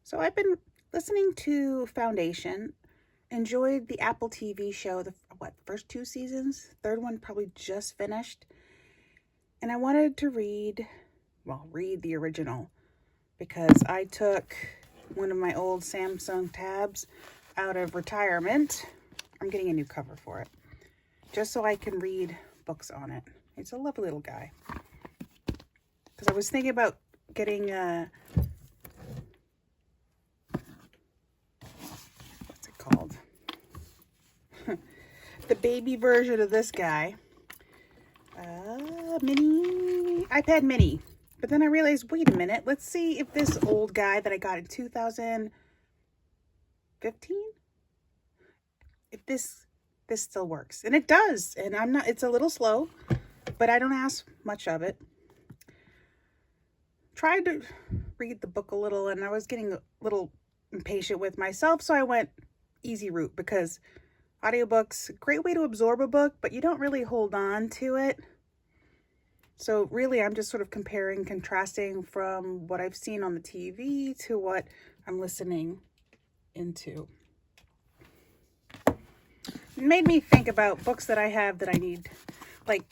So I've been listening to Foundation, enjoyed the Apple TV show, the first two seasons, third one probably just finished. And I wanted to read the original because I took one of my old Samsung tabs out of retirement. I'm getting a new cover for it just so I can read books on it. It's a lovely little guy. Because I was thinking about getting what's it called? The baby version of this guy. iPad mini. But then I realized, wait a minute, let's see if this old guy that I got in 2015, if this still works. And it does. And it's a little slow, but I don't ask much of it. Tried to read the book a little, and I was getting a little impatient with myself, so I went easy route because audiobooks, great way to absorb a book, but you don't really hold on to it. So really, I'm just sort of comparing, contrasting from what I've seen on the TV to what I'm listening into. It made me think about books that I have that I need. Like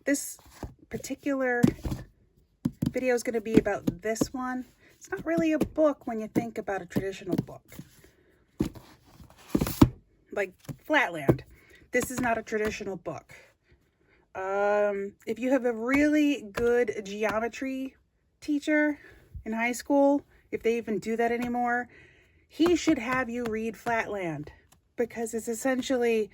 this particular video is going to be about this one. It's not really a book when you think about a traditional book. Like Flatland. This is not a traditional book. If you have a really good geometry teacher in high school, if they even do that anymore, he should have you read Flatland because it's essentially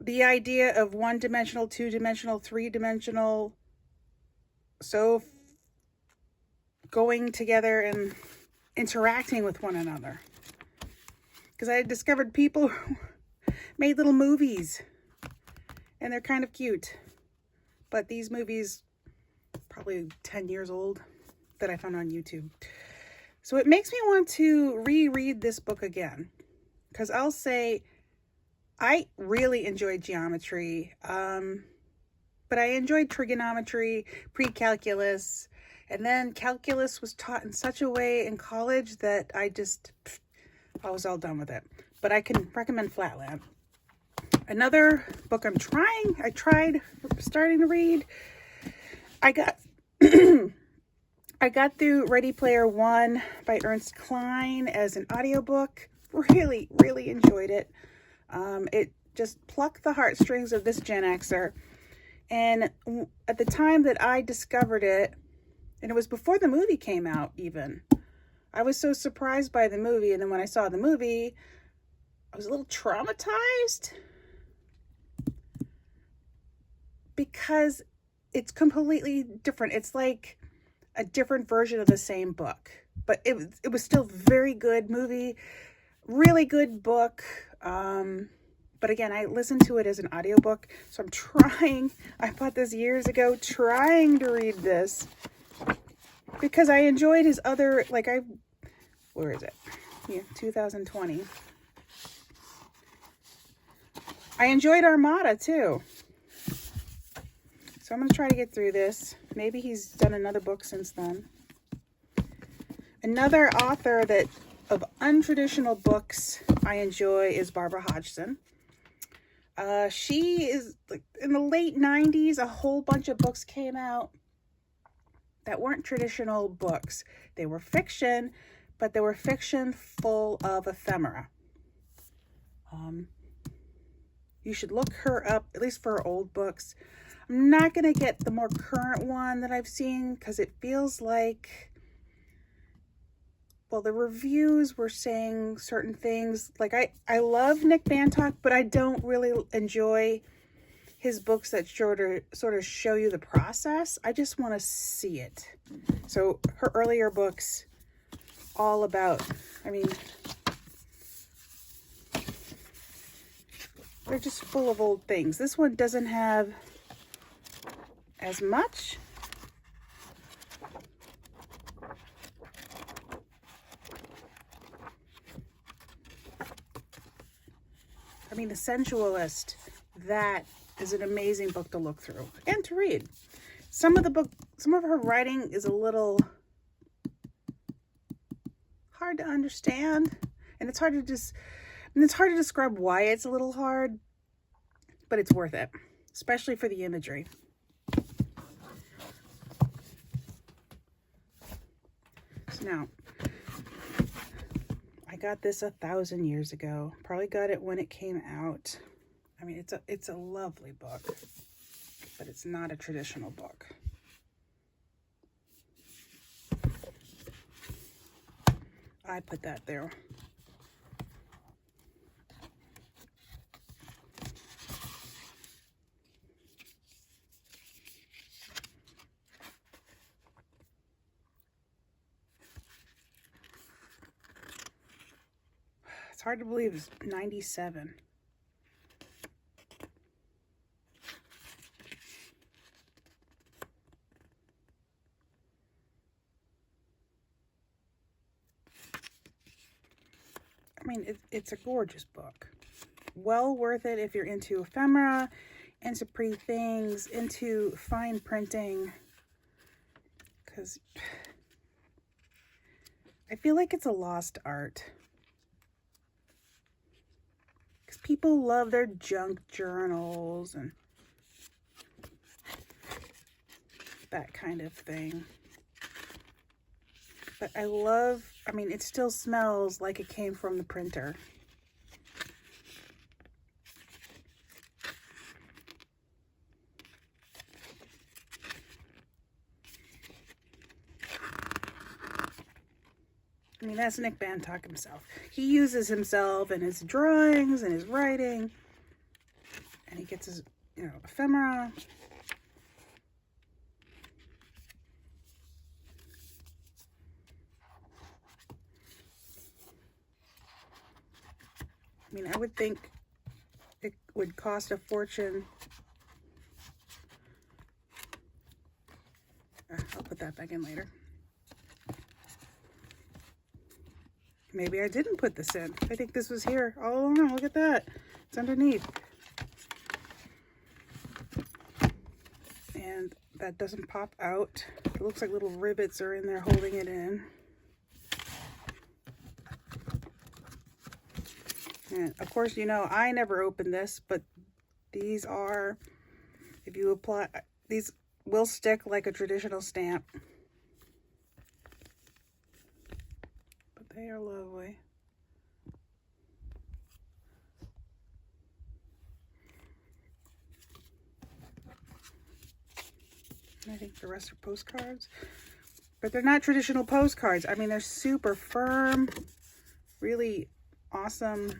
the idea of one-dimensional, two-dimensional, three-dimensional, so going together and interacting with one another. Because I discovered people who made little movies. And they're kind of cute. But these movies, probably 10 years old, that I found on YouTube. So it makes me want to reread this book again. Because I'll say, I really enjoyed geometry. But I enjoyed trigonometry, pre-calculus. And then calculus was taught in such a way in college that I was all done with it. But I can recommend Flatland. Another book I tried starting to read. I got through Ready Player One by Ernest Cline as an audiobook. Really, really enjoyed it. It just plucked the heartstrings of this Gen Xer. And at the time that I discovered it, and it was before the movie came out even, I was so surprised by the movie. And then when I saw the movie, I was a little traumatized because it's completely different. It's like a different version of the same book, but it was still very good movie, really good book. But again, I listened to it as an audiobook, so I bought this years ago, trying to read this because I enjoyed his other, where is it? Yeah, 2020. I enjoyed Armada too. So I'm going to try to get through this. Maybe he's done another book since then. Another author of untraditional books I enjoy is Barbara Hodgson. She is in the late 90s, a whole bunch of books came out that weren't traditional books. They were fiction, but they were fiction full of ephemera. You should look her up, at least for her old books. I'm not going to get the more current one that I've seen because it feels like, the reviews were saying certain things. Like I love Nick Bantock, but I don't really enjoy his books that sort of show you the process. I just want to see it. So her earlier books, all about, they're just full of old things. This one doesn't have as much. The Sensualist, that is an amazing book to look through and to read. Some of her writing is a little hard to understand, and it's hard to describe why it's a little hard, but it's worth it, especially for the imagery. So now, I got this 1,000 years ago. Probably got it when it came out. I mean, it's a lovely book, but it's not a traditional book. I put that there. It's hard to believe it's 97. I mean, it's a gorgeous book. Well worth it if you're into ephemera, into pretty things, into fine printing. Because I feel like it's a lost art. Because people love their junk journals and that kind of thing. But I mean, it still smells like it came from the printer. I mean, that's Nick Bantock himself. He uses himself in his drawings and his writing. And he gets his, ephemera. I mean, I would think it would cost a fortune. I'll put that back in later. Maybe I didn't put this in. I think this was here all along. Look at that. It's underneath. And that doesn't pop out. It looks like little rivets are in there holding it in. And of course, I never opened this, but these are, if you apply, these will stick like a traditional stamp. But they are lovely. And I think the rest are postcards. But they're not traditional postcards. I mean, they're super firm, really awesome.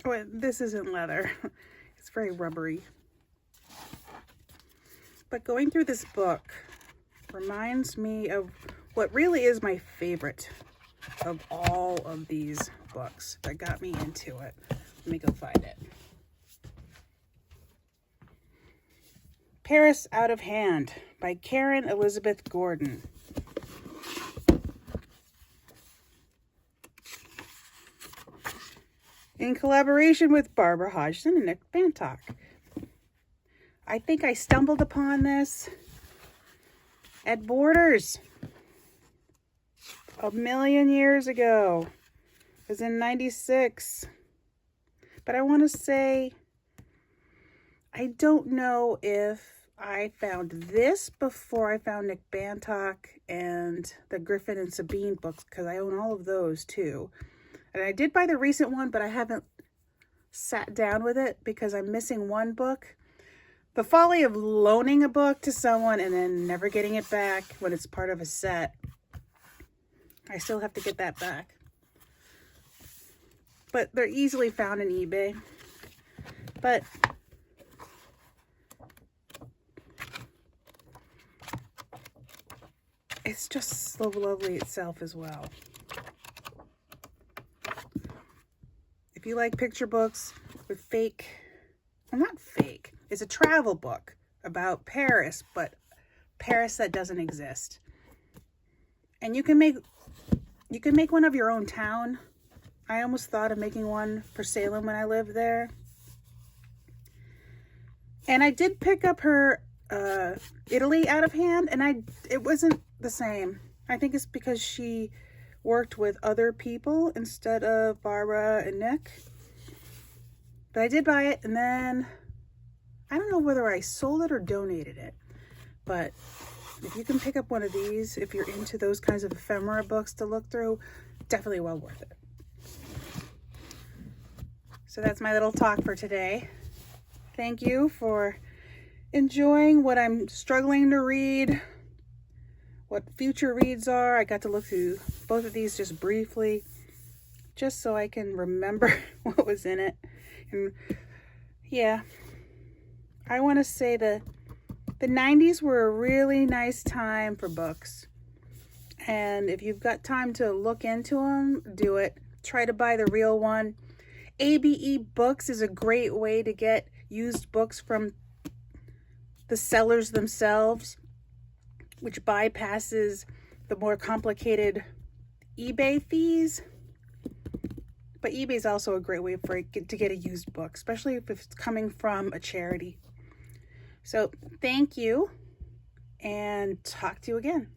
Oh, this isn't leather. It's very rubbery. But going through this book reminds me of what really is my favorite of all of these books that got me into it. Let me go find it. Paris Out of Hand by Karen Elizabeth Gordon. In collaboration with Barbara Hodgson and Nick Bantock. I think I stumbled upon this at Borders a million years ago. It was in 96. But I want to say, I don't know if I found this before I found Nick Bantock and the Griffin and Sabine books, because I own all of those too. And I did buy the recent one, but I haven't sat down with it because I'm missing one book. The folly of loaning a book to someone and then never getting it back when it's part of a set. I still have to get that back. But they're easily found on eBay. But it's just so lovely itself as well. If you like picture books with fake, well, not fake, it's a travel book about Paris, but Paris that doesn't exist. And you can make one of your own town. I almost thought of making one for Salem when I lived there. And I did pick up her Italy Out of Hand, and it wasn't the same. I think it's because she worked with other people instead of Barbara and Nick. But I did buy it, and then I don't know whether I sold it or donated it. But if you can pick up one of these, if you're into those kinds of ephemera books to look through, definitely well worth it. So that's my little talk for today. Thank you for enjoying what I'm struggling to read, what future reads are. I got to look through both of these just briefly, just so I can remember what was in it. And yeah, I want to say the 90s were a really nice time for books. And if you've got time to look into them, do it. Try to buy the real one. ABE Books is a great way to get used books from the sellers themselves, which bypasses the more complicated eBay fees. But eBay is also a great way to get a used book, especially if it's coming from a charity. So thank you, and talk to you again.